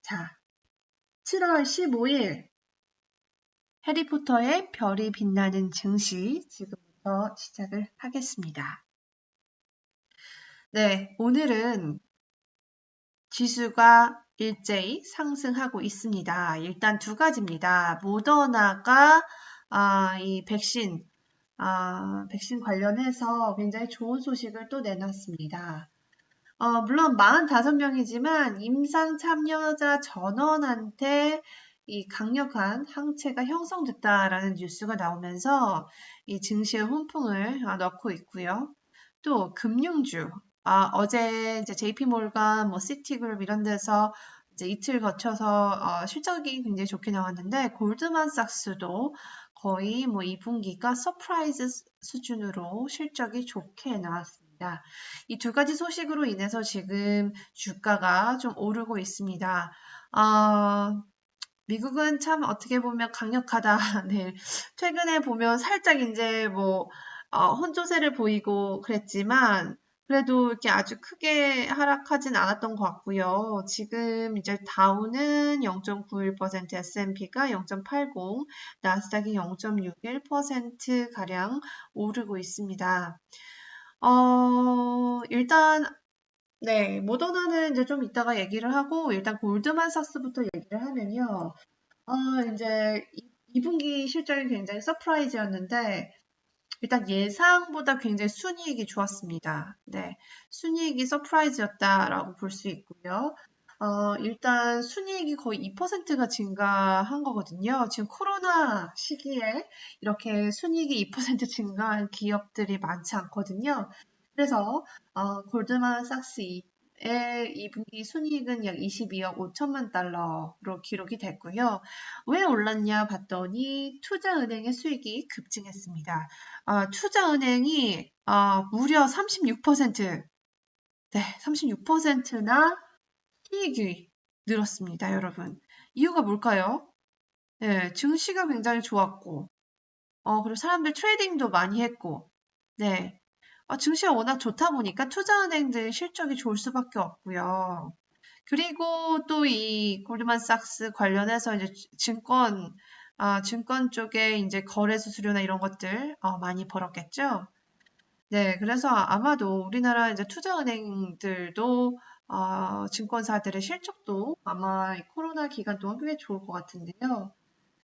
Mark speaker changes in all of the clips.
Speaker 1: 자, 7월 15일 해리포터의 별이 빛나는 증시 지금부터 시작을 하겠습니다. 네, 오늘은 지수가 일제히 상승하고 있습니다. 일단 두 가지입니다. 모더나가 이 백신 관련해서 굉장히 좋은 소식을 또 내놨습니다. 물론 45명이지만 임상 참여자 전원한테 이 강력한 항체가 형성됐다라는 뉴스가 나오면서 이 증시의 훈풍을 넣고 있고요. 또 금융주, 어제 이제 JP몰간, 시티그룹 이런 데서 이제 이틀 거쳐서 실적이 굉장히 좋게 나왔는데 골드만삭스도 거의 2분기가 서프라이즈 수준으로 실적이 좋게 나왔습니다. 이 두 가지 소식으로 인해서 지금 주가가 좀 오르고 있습니다. 미국은 참 어떻게 보면 강력하다. 네. 최근에 보면 살짝 이제 혼조세를 보이고 그랬지만 그래도 이렇게 아주 크게 하락하진 않았던 것 같고요. 지금 이제 다우는 0.91%, S&P가 0.80, 나스닥이 0.61% 가량 오르고 있습니다. 일단 네, 모더나는 이제 좀 이따가 얘기를 하고 일단 골드만삭스부터 얘기를 하면요. 이제 2분기 실적이 굉장히 서프라이즈였는데 일단 예상보다 굉장히 순이익이 좋았습니다. 네, 순이익이 서프라이즈였다라고 볼 수 있고요. 일단 순이익이 거의 2%가 증가한 거거든요. 지금 코로나 시기에 이렇게 순이익이 2% 증가한 기업들이 많지 않거든요. 그래서 골드만삭스의 2분기 순이익은 약 22억 5천만 달러로 기록이 됐고요. 왜 올랐냐 봤더니 투자은행의 수익이 급증했습니다. 투자은행이 무려 36%, 네, 36%나 수익이 늘었습니다, 여러분. 이유가 뭘까요? 네, 증시가 굉장히 좋았고, 그리고 사람들 트레이딩도 많이 했고, 네. 증시가 워낙 좋다 보니까 투자은행들 실적이 좋을 수밖에 없고요. 그리고 또 이 골드만삭스 관련해서 이제 증권 쪽에 이제 거래 수수료나 이런 것들 많이 벌었겠죠. 네, 그래서 아마도 우리나라 이제 투자은행들도 증권사들의 실적도 아마 이 코로나 기간 동안 꽤 좋을 것 같은데요.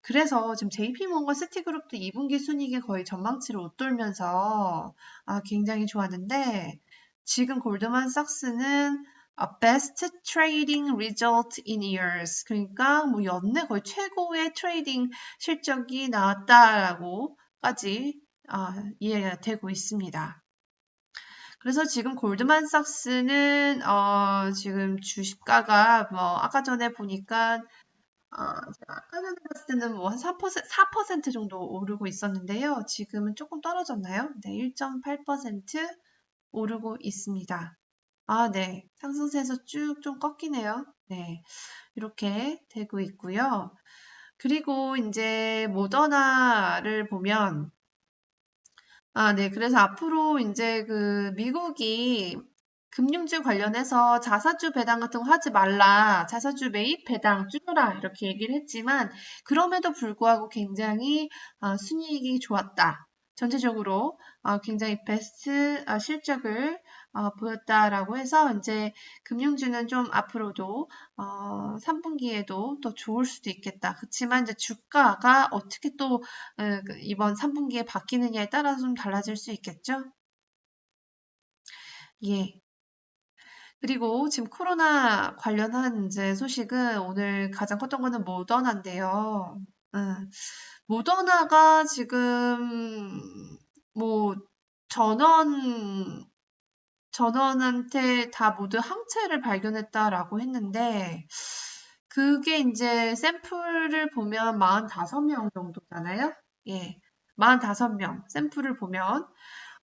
Speaker 1: 그래서 지금 JP모건 시티그룹도 2분기 순이익이 거의 전망치를 웃돌면서 굉장히 좋았는데 지금 골드만삭스는 best trading result in years, 그러니까 연내 거의 최고의 트레이딩 실적이 나왔다라고까지 이해가 되고 있습니다. 그래서 지금 골드만삭스는 지금 주식가가 아까 전에 보니까 제가 아까 전에 봤을 때는 한 4% 정도 오르고 있었는데요. 지금은 조금 떨어졌나요? 네, 1.8% 오르고 있습니다. 네. 상승세에서 쭉 좀 꺾이네요. 네. 이렇게 되고 있고요. 그리고 이제 모더나를 보면 네. 그래서 앞으로 이제 미국이 금융주 관련해서 자사주 배당 같은 거 하지 말라, 자사주 매입 배당 줄여라 이렇게 얘기를 했지만 그럼에도 불구하고 굉장히 순이익이 좋았다. 전체적으로 굉장히 베스트 실적을 보였다라고 해서 이제 금융주는 좀 앞으로도 3분기에도 더 좋을 수도 있겠다. 그렇지만 이제 주가가 어떻게 또 이번 3분기에 바뀌느냐에 따라서 좀 달라질 수 있겠죠? 예. 그리고 지금 코로나 관련한 이제 소식은 오늘 가장 컸던 거는 모더나인데요. 모더나가 지금 뭐 전원한테 다 모두 항체를 발견했다라고 했는데 그게 이제 샘플을 보면 45명 정도잖아요. 예. 45명 샘플을 보면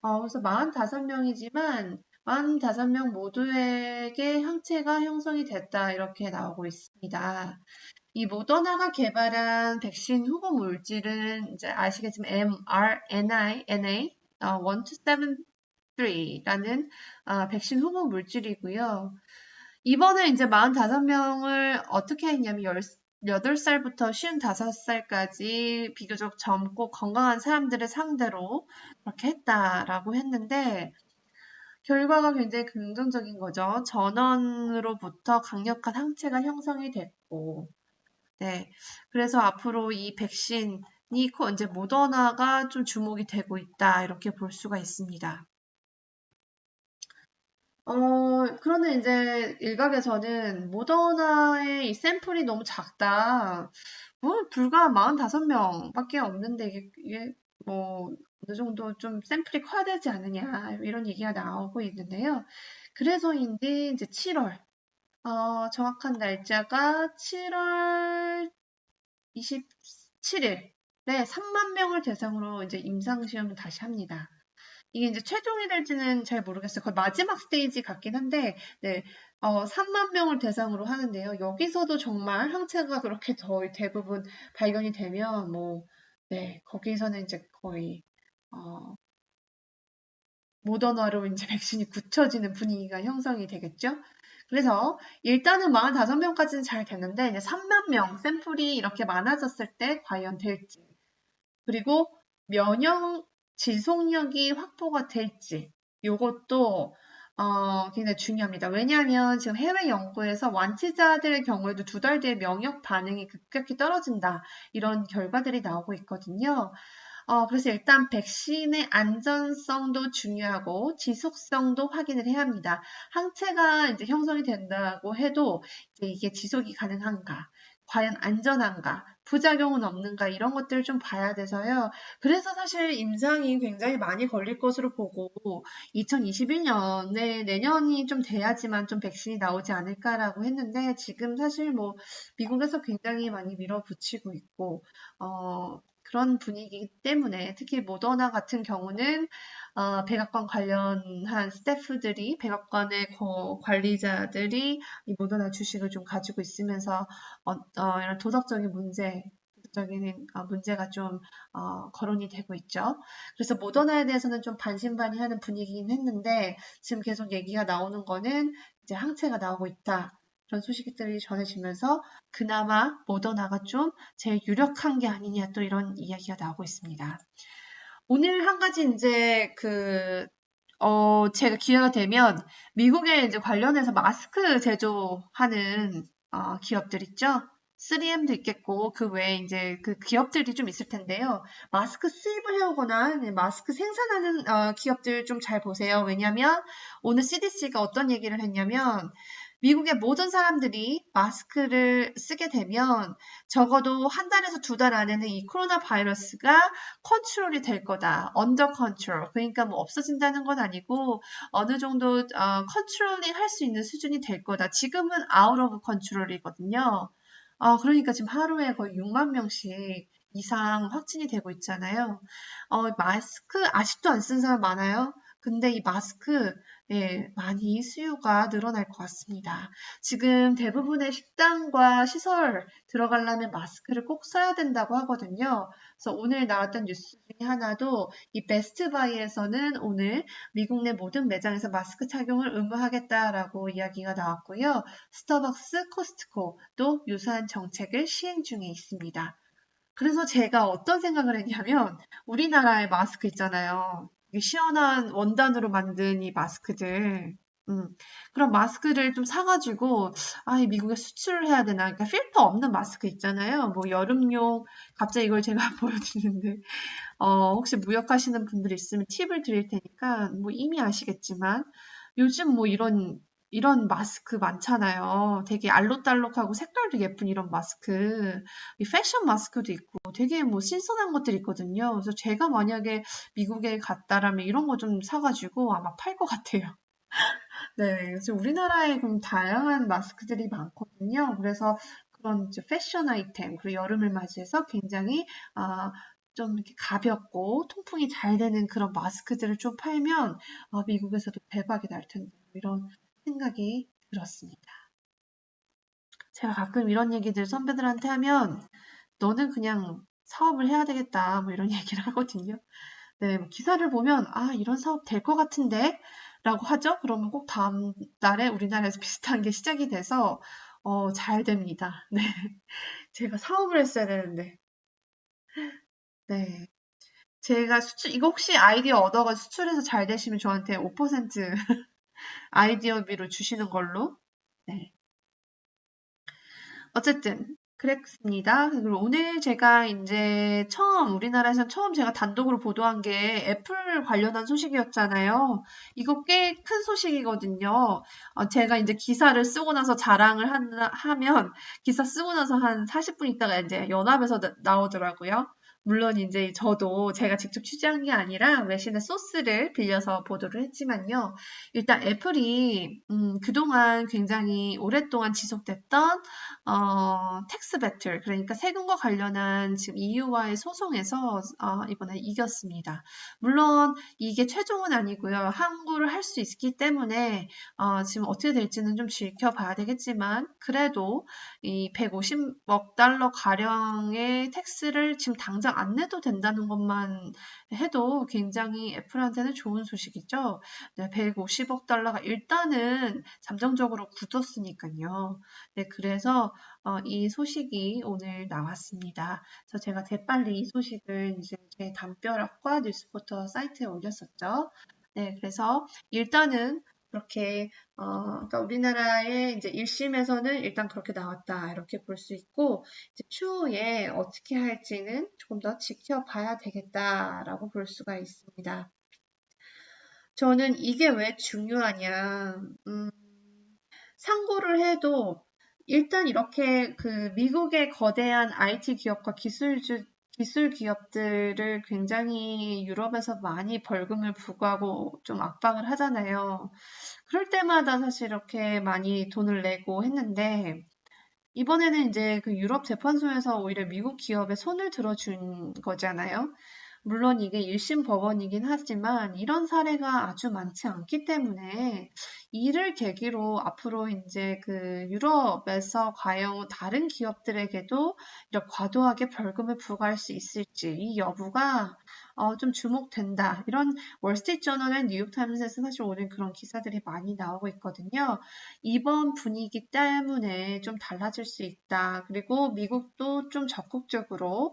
Speaker 1: 그래서 45명이지만 45명 모두에게 항체가 형성이 됐다 이렇게 나오고 있습니다. 이 모더나가 개발한 백신 후보 물질은 이제 아시겠지만 mRNA 1273라는 백신 후보 물질이고요. 이번에 이제 45명을 어떻게 했냐면 18살부터 55살까지 비교적 젊고 건강한 사람들을 상대로 그렇게 했다라고 했는데 결과가 굉장히 긍정적인 거죠. 전원으로부터 강력한 항체가 형성이 됐고, 네. 그래서 앞으로 이 백신이 이제 모더나가 좀 주목이 되고 있다. 이렇게 볼 수가 있습니다. 그런데 이제 일각에서는 모더나의 이 샘플이 너무 작다. 뭐, 불과 45명밖에 없는데 이게 뭐, 어느 정도 좀 샘플이 커야 되지 않느냐. 이런 얘기가 나오고 있는데요. 그래서인지 이제 7월, 정확한 날짜가 7월 27일에 3만 명을 대상으로 이제 임상시험을 다시 합니다. 이게 이제 최종이 될지는 잘 모르겠어요. 거의 마지막 스테이지 같긴 한데, 네, 3만 명을 대상으로 하는데요. 여기서도 정말 항체가 그렇게 거의 대부분 발견이 되면, 뭐, 네, 거기서는 이제 거의, 어, 모더나로 이제 백신이 굳혀지는 분위기가 형성이 되겠죠. 그래서 일단은 45명까지는 잘 됐는데, 이제 3만 명 샘플이 이렇게 많아졌을 때 과연 될지, 그리고 면역 지속력이 확보가 될지 요것도 굉장히 중요합니다. 왜냐하면 지금 해외 연구에서 완치자들의 경우에도 2달 뒤에 면역 반응이 급격히 떨어진다. 이런 결과들이 나오고 있거든요. 그래서 일단 백신의 안전성도 중요하고 지속성도 확인을 해야 합니다. 항체가 이제 형성이 된다고 해도 이제 이게 지속이 가능한가? 과연 안전한가? 부작용은 없는가? 이런 것들을 좀 봐야 돼서요. 그래서 사실 임상이 굉장히 많이 걸릴 것으로 보고 2021년에 내년이 좀 돼야지만 좀 백신이 나오지 않을까라고 했는데 지금 사실 뭐 미국에서 굉장히 많이 밀어붙이고 있고 그런 분위기 때문에 특히 모더나 같은 경우는 백악관 관련한 스태프들이 백악관의 관리자들이 이 모더나 주식을 좀 가지고 있으면서 이런 도덕적인 문제가 좀 거론이 되고 있죠. 그래서 모더나에 대해서는 좀 반신반의하는 분위기긴 했는데 지금 계속 얘기가 나오는 거는 이제 항체가 나오고 있다. 그런 소식들이 전해지면서 그나마 모더나가 좀 제일 유력한 게 아니냐 또 이런 이야기가 나오고 있습니다. 오늘 한 가지 이제 제가 기회가 되면 미국에 이제 관련해서 마스크 제조하는 기업들 있죠? 3M도 있겠고 그 외에 이제 그 기업들이 좀 있을 텐데요. 마스크 수입을 해오거나 마스크 생산하는 기업들 좀 잘 보세요. 왜냐하면 오늘 CDC가 어떤 얘기를 했냐면 미국의 모든 사람들이 마스크를 쓰게 되면 적어도 한 달에서 2달 안에는 이 코로나 바이러스가 컨트롤이 될 거다. 언더 컨트롤. 그러니까 뭐 없어진다는 건 아니고 어느 정도 컨트롤링 할 수 있는 수준이 될 거다. 지금은 아웃 오브 컨트롤이거든요. 그러니까 지금 하루에 거의 6만 명씩 이상 확진이 되고 있잖아요. 마스크 아직도 안 쓴 사람 많아요. 근데 이 마스크 예, 많이 수요가 늘어날 것 같습니다. 지금 대부분의 식당과 시설 들어가려면 마스크를 꼭 써야 된다고 하거든요. 그래서 오늘 나왔던 뉴스 중에 하나도 이 베스트바이에서는 오늘 미국 내 모든 매장에서 마스크 착용을 의무하겠다라고 이야기가 나왔고요. 스타벅스, 코스트코도 유사한 정책을 시행 중에 있습니다. 그래서 제가 어떤 생각을 했냐면 우리나라의 마스크 있잖아요. 시원한 원단으로 만든 이 마스크들. 음, 그런 마스크를 좀 사가지고, 이 미국에 수출을 해야 되나. 그러니까 필터 없는 마스크 있잖아요. 뭐 여름용, 갑자기 이걸 제가 보여드리는데, 혹시 무역하시는 분들 있으면 팁을 드릴 테니까, 뭐 이미 아시겠지만, 요즘 뭐 이런 마스크 많잖아요. 되게 알록달록하고 색깔도 예쁜 이런 마스크. 이 패션 마스크도 있고 되게 뭐 신선한 것들이 있거든요. 그래서 제가 만약에 미국에 갔다라면 이런 거 좀 사가지고 아마 팔 것 같아요. 네, 그래서 우리나라에 그럼 다양한 마스크들이 많거든요. 그래서 그런 이제 패션 아이템, 그리고 여름을 맞이해서 굉장히 좀 이렇게 가볍고 통풍이 잘 되는 그런 마스크들을 좀 팔면 미국에서도 대박이 날 텐데 이런 생각이 들었습니다. 제가 가끔 이런 얘기들 선배들한테 하면 너는 그냥 사업을 해야 되겠다 뭐 이런 얘기를 하거든요. 네, 뭐 기사를 보면 이런 사업 될 것 같은데 라고 하죠? 그러면 꼭 다음 날에 우리나라에서 비슷한 게 시작이 돼서 잘 됩니다. 네. 제가 사업을 했어야 되는데. 네. 제가 이거 혹시 아이디어 얻어가지고 수출해서 잘 되시면 저한테 5% 아이디어비로 주시는 걸로. 네. 어쨌든 그랬습니다. 그리고 오늘 제가 이제 우리나라에서 처음 제가 단독으로 보도한 게 애플 관련한 소식이었잖아요. 이거 꽤 큰 소식이거든요. 제가 이제 기사를 쓰고 나서 자랑을 하면 기사 쓰고 나서 한 40분 있다가 이제 연합에서 나오더라고요. 물론 이제 저도 제가 직접 취재한 게 아니라 외신의 소스를 빌려서 보도를 했지만요. 일단 애플이 그동안 굉장히 오랫동안 지속됐던 텍스 배틀, 그러니까 세금과 관련한 지금 EU와의 소송에서 이번에 이겼습니다. 물론 이게 최종은 아니고요. 항고를 할 수 있기 때문에 지금 어떻게 될지는 좀 지켜봐야 되겠지만 그래도 이 150억 달러 가량의 텍스를 지금 당장 안 내도 된다는 것만 해도 굉장히 애플한테는 좋은 소식이죠. 네, 150억 달러가 일단은 잠정적으로 굳었으니까요. 네, 그래서 이 소식이 오늘 나왔습니다. 그래서 제가 재빨리 이 소식을 이제 제 담벼락과 뉴스포터 사이트에 올렸었죠. 네, 그래서 일단은 그렇게 그러니까 우리나라의 이제 1심에서는 일단 그렇게 나왔다 이렇게 볼 수 있고 이제 추후에 어떻게 할지는 조금 더 지켜봐야 되겠다라고 볼 수가 있습니다. 저는 이게 왜 중요하냐? 상고를 해도 일단 이렇게 그 미국의 거대한 IT 기업과 기술 기업들을 굉장히 유럽에서 많이 벌금을 부과하고 좀 압박을 하잖아요. 그럴 때마다 사실 이렇게 많이 돈을 내고 했는데 이번에는 이제 그 유럽 재판소에서 오히려 미국 기업에 손을 들어준 거잖아요. 물론 이게 1심 법원이긴 하지만 이런 사례가 아주 많지 않기 때문에 이를 계기로 앞으로 이제 그 유럽에서 과연 다른 기업들에게도 이렇게 과도하게 벌금을 부과할 수 있을지 이 여부가 좀 주목된다. 이런 월스트리트저널과 뉴욕타임스에서 사실 오늘 그런 기사들이 많이 나오고 있거든요. 이번 분위기 때문에 좀 달라질 수 있다. 그리고 미국도 좀 적극적으로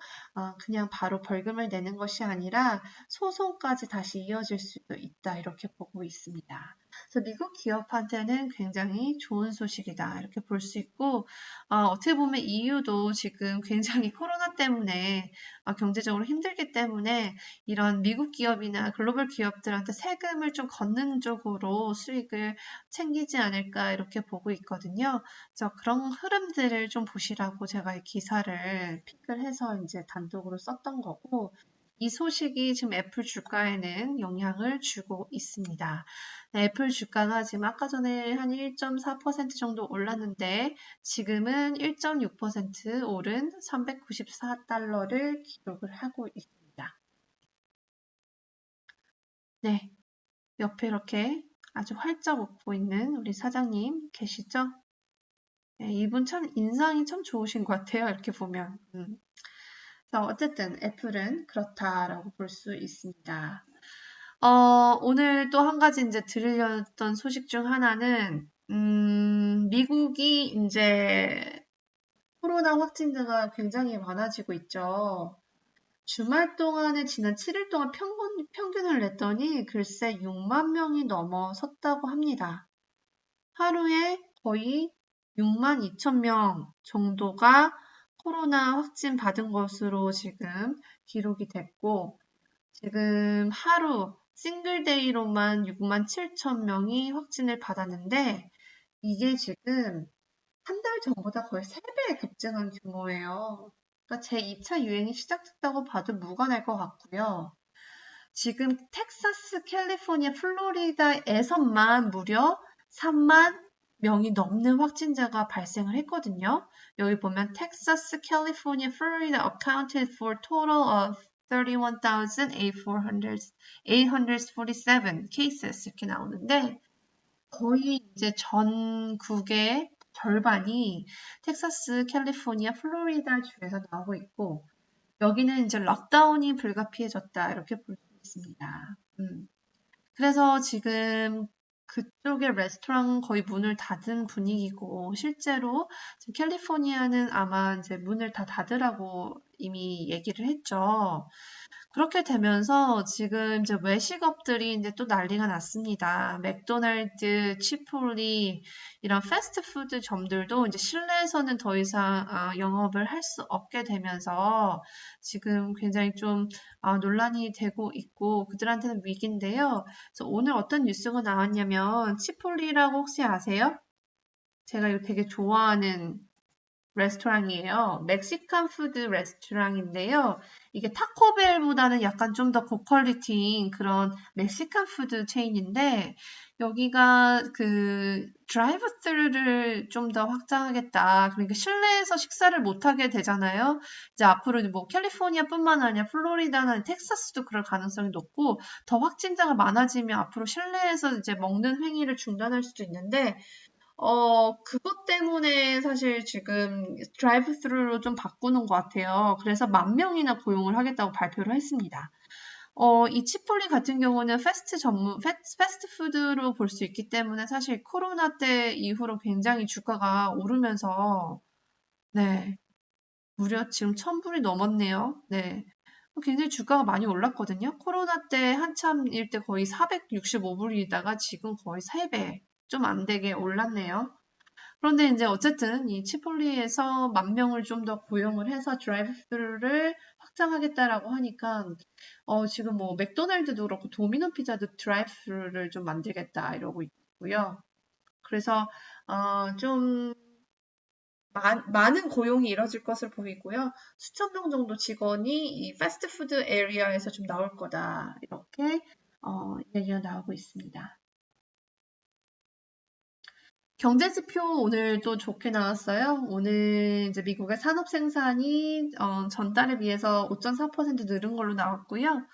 Speaker 1: 그냥 바로 벌금을 내는 것이 아니라 소송까지 다시 이어질 수도 있다. 이렇게 보고 있습니다. 그래서 미국 기업한테는 굉장히 좋은 소식이다. 이렇게 볼 수 있고, 어떻게 보면 EU도 지금 굉장히 코로나 때문에 경제적으로 힘들기 때문에 이런 미국 기업이나 글로벌 기업들한테 세금을 좀 걷는 쪽으로 수익을 챙기지 않을까 이렇게 보고 있거든요. 그래서 그런 흐름들을 좀 보시라고 제가 이 기사를 픽을 해서 이제 단독으로 썼던 거고, 이 소식이 지금 애플 주가에는 영향을 주고 있습니다. 네, 애플 주가가 지금 아까 전에 한 1.4% 정도 올랐는데 지금은 1.6% 오른 394달러를 기록을 하고 있습니다. 네, 옆에 이렇게 아주 활짝 웃고 있는 우리 사장님 계시죠? 네, 이분 참 인상이 참 좋으신 것 같아요. 이렇게 보면. 그래서 어쨌든 애플은 그렇다라고 볼 수 있습니다. 오늘 또 한 가지 이제 들으려던 소식 중 하나는, 미국이 이제 코로나 확진자가 굉장히 많아지고 있죠. 주말 동안에 지난 7일 동안 평균을 냈더니 글쎄 6만 명이 넘어섰다고 합니다. 하루에 거의 6만 2천 명 정도가 코로나 확진 받은 것으로 지금 기록이 됐고, 지금 하루 싱글데이로만 6만 7천 명이 확진을 받았는데, 이게 지금 한 달 전보다 거의 3배 급증한 규모예요. 그러니까 제2차 유행이 시작됐다고 봐도 무관할 것 같고요. 지금 텍사스, 캘리포니아, 플로리다에서만 무려 3만 명이 넘는 확진자가 발생을 했거든요. 여기 보면 텍사스, 캘리포니아, 플로리다 accounted for total of 31,847 cases 이렇게 나오는데 거의 이제 전국의 절반이 텍사스, 캘리포니아, 플로리다 주에서 나오고 있고 여기는 이제 락다운이 불가피해졌다 이렇게 볼 수 있습니다. 그래서 지금 그쪽의 레스토랑 거의 문을 닫은 분위기고, 실제로 지금 캘리포니아는 아마 이제 문을 다 닫으라고 이미 얘기를 했죠. 그렇게 되면서 지금 이제 외식업들이 이제 또 난리가 났습니다. 맥도날드, 치폴리 이런 패스트푸드 점들도 이제 실내에서는 더 이상 영업을 할 수 없게 되면서 지금 굉장히 좀 논란이 되고 있고 그들한테는 위기인데요. 그래서 오늘 어떤 뉴스가 나왔냐면 치폴리라고 혹시 아세요? 제가 이거 되게 좋아하는 레스토랑이에요. 멕시칸 푸드 레스토랑인데요. 이게 타코벨보다는 약간 좀 더 고퀄리티인 그런 멕시칸 푸드 체인인데 여기가 그 드라이브 스루를 좀 더 확장하겠다. 그러니까 실내에서 식사를 못 하게 되잖아요. 이제 앞으로 뭐 캘리포니아뿐만 아니라 플로리다나 텍사스도 그럴 가능성이 높고 더 확진자가 많아지면 앞으로 실내에서 이제 먹는 행위를 중단할 수도 있는데 그것 때문에 사실 지금 드라이브 스루로 좀 바꾸는 것 같아요. 그래서 10,000명이나 고용을 하겠다고 발표를 했습니다. 이 치폴리 같은 경우는 패스트푸드로 볼 수 있기 때문에 사실 코로나 때 이후로 굉장히 주가가 오르면서, 네, 무려 지금 1,000불이 넘었네요. 네. 굉장히 주가가 많이 올랐거든요. 코로나 때 한참일 때 거의 465불이다가 지금 거의 3배, 좀 안 되게 올랐네요. 그런데 이제 어쨌든 이 치폴리에서 10,000명을 좀 더 고용을 해서 드라이브스루를 확장하겠다라고 하니까 지금 뭐 맥도날드도 그렇고 도미노 피자도 드라이브스루를 좀 만들겠다 이러고 있고요. 그래서 좀 많은 고용이 이뤄질 것을 보이고요. 수천 명 정도 직원이 이 패스트푸드 에리어에서 좀 나올 거다 이렇게 얘기가 나오고 있습니다. 경제지표 오늘 또 좋게 나왔어요. 오늘 이제 미국의 산업 생산이 전달에 비해서 5.4% 늘은 걸로 나왔고요.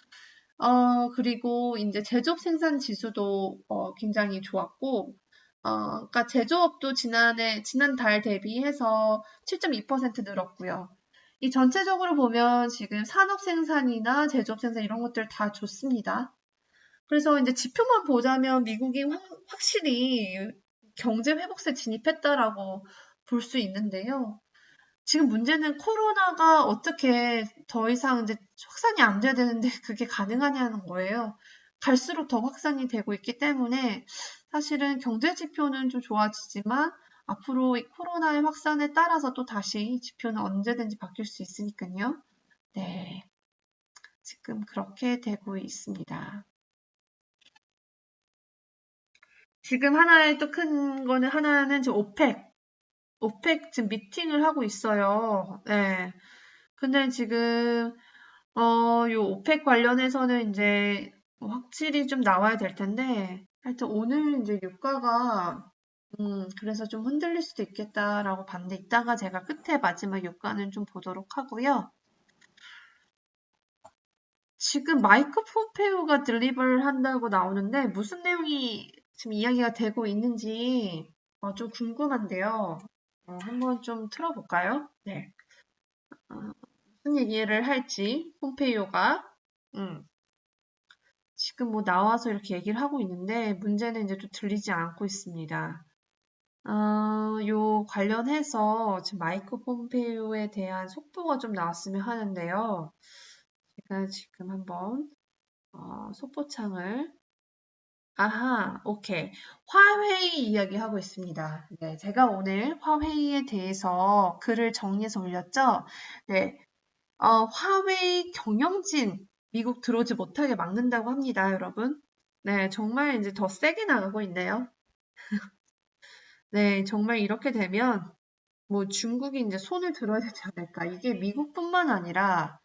Speaker 1: 그리고 이제 제조업 생산 지수도 굉장히 좋았고, 그러니까 제조업도 지난달 대비해서 7.2% 늘었고요. 이 전체적으로 보면 지금 산업 생산이나 제조업 생산 이런 것들 다 좋습니다. 그래서 이제 지표만 보자면 미국이 확실히 경제 회복세 진입했다라고 볼 수 있는데요. 지금 문제는 코로나가 어떻게 더 이상 이제 확산이 안 돼야 되는데 그게 가능하냐는 거예요. 갈수록 더 확산이 되고 있기 때문에 사실은 경제 지표는 좀 좋아지지만 앞으로 이 코로나의 확산에 따라서 또 다시 지표는 언제든지 바뀔 수 있으니까요. 네. 지금 그렇게 되고 있습니다. 지금 하나의 또 큰 거는 하나는 지금 오펙 지금 미팅을 하고 있어요. 네. 근데 지금 요 오펙 관련해서는 이제 뭐 확실히 좀 나와야 될 텐데 하여튼 오늘 이제 유가가 그래서 좀 흔들릴 수도 있겠다라고 봤는데 이따가 제가 끝에 마지막 유가는 좀 보도록 하고요. 지금 마이크 폼페이오가 딜리버를 한다고 나오는데 무슨 내용이 지금 이야기가 되고 있는지 좀 궁금한데요. 한번 좀 틀어볼까요? 네. 무슨 얘기를 할지 폼페이오가 지금 뭐 나와서 이렇게 얘기를 하고 있는데 문제는 이제 좀 들리지 않고 있습니다. 요 관련해서 지금 마이크 폼페이오에 대한 속보가 좀 나왔으면 하는데요. 제가 지금 한번 속보창을 아하, 오케이. 화웨이 이야기하고 있습니다. 네, 제가 오늘 화웨이에 대해서 글을 정리해서 올렸죠. 네, 화웨이 경영진 미국 들어오지 못하게 막는다고 합니다, 여러분. 네, 정말 이제 더 세게 나가고 있네요. 네, 정말 이렇게 되면 뭐 중국이 이제 손을 들어야 되지 않을까. 이게 미국뿐만 아니라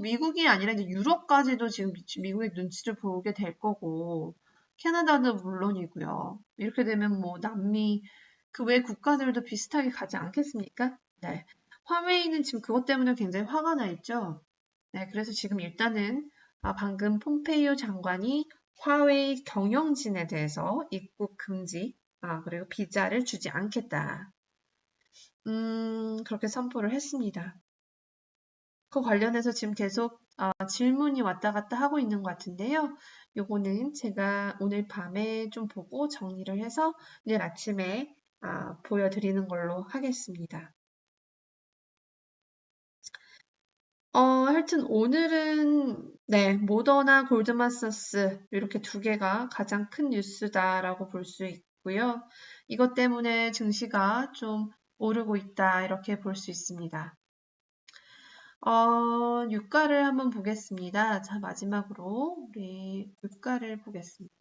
Speaker 1: 미국이 아니라 이제 유럽까지도 지금 미국의 눈치를 보게 될 거고, 캐나다도 물론이고요. 이렇게 되면 뭐 남미, 그 외 국가들도 비슷하게 가지 않겠습니까? 네. 화웨이는 지금 그것 때문에 굉장히 화가 나 있죠. 네, 그래서 지금 일단은 방금 폼페이오 장관이 화웨이 경영진에 대해서 입국 금지, 그리고 비자를 주지 않겠다. 그렇게 선포를 했습니다. 그 관련해서 지금 계속 질문이 왔다 갔다 하고 있는 것 같은데요. 요거는 제가 오늘 밤에 좀 보고 정리를 해서 내일 아침에 보여드리는 걸로 하겠습니다. 하여튼 오늘은 네, 모더나 골드만삭스 이렇게 두 개가 가장 큰 뉴스다라고 볼 수 있고요. 이것 때문에 증시가 좀 오르고 있다 이렇게 볼 수 있습니다. 유가를 한번 보겠습니다. 자, 마지막으로 우리 유가를 보겠습니다.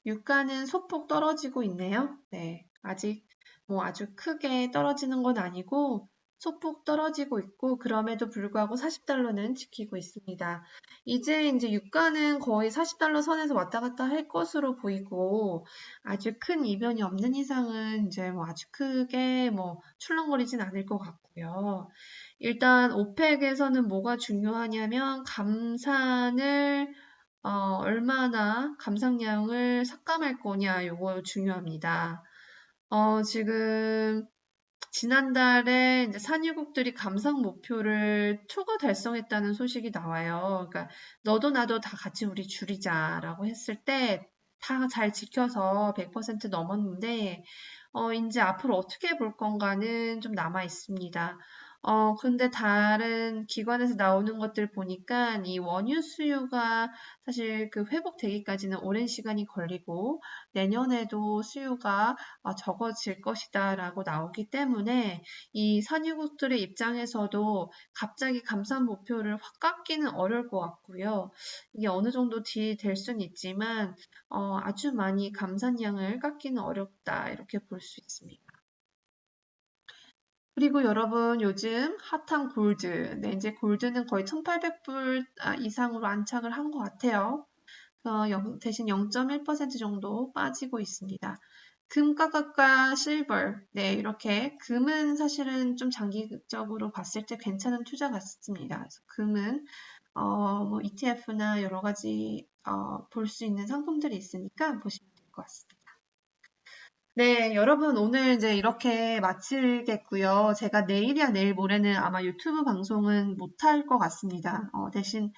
Speaker 1: 유가는 소폭 떨어지고 있네요. 네, 아직 뭐 아주 크게 떨어지는 건 아니고 소폭 떨어지고 있고 그럼에도 불구하고 40달러는 지키고 있습니다. 이제 유가는 거의 40달러 선에서 왔다 갔다 할 것으로 보이고 아주 큰 이변이 없는 이상은 이제 뭐 아주 크게 뭐 출렁거리진 않을 것 같고요. 일단 오펙에서는 뭐가 중요하냐면 감산을 얼마나 감상량을 삭감할 거냐, 요거 중요합니다. 지금 지난달에 이제 산유국들이 감상 목표를 초과 달성했다는 소식이 나와요. 그러니까 너도 나도 다 같이 우리 줄이자라고 했을 때 다 잘 지켜서 100% 넘었는데 이제 앞으로 어떻게 볼 건가는 좀 남아 있습니다. 근데 다른 기관에서 나오는 것들 보니까 이 원유 수요가 사실 그 회복되기까지는 오랜 시간이 걸리고 내년에도 수요가 적어질 것이다라고 나오기 때문에 이 산유국들의 입장에서도 갑자기 감산 목표를 확 깎기는 어려울 것 같고요. 이게 어느 정도 딜이 될 수는 있지만 아주 많이 감산량을 깎기는 어렵다 이렇게 볼 수 있습니다. 그리고 여러분 요즘 핫한 골드, 네, 이제 골드는 거의 1,800불 이상으로 안착을 한 것 같아요. 대신 0.1% 정도 빠지고 있습니다. 금 가격과 실버, 네, 이렇게 금은 사실은 좀 장기적으로 봤을 때 괜찮은 투자 같습니다. 그래서 금은 뭐 ETF나 여러 가지 볼 수 있는 상품들이 있으니까 보시면 될 것 같습니다. 네, 여러분 오늘 이제 이렇게 마치겠고요. 제가 내일이야 내일 모레는 아마 유튜브 방송은 못할 것 같습니다. 대신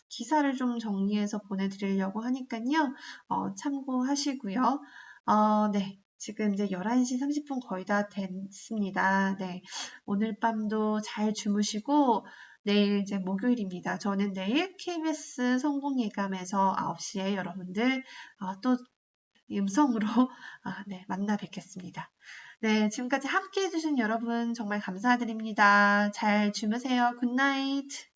Speaker 1: 기사를 좀 정리해서 보내드리려고 하니까요. 참고하시고요. 네, 지금 이제 11시 30분 거의 다 됐습니다. 네, 오늘 밤도 잘 주무시고 내일 이제 목요일입니다. 저는 내일 KBS 성공예감에서 9시에 여러분들 또 음성으로 네, 만나 뵙겠습니다. 네, 지금까지 함께 해주신 여러분 정말 감사드립니다. 잘 주무세요. 굿나잇.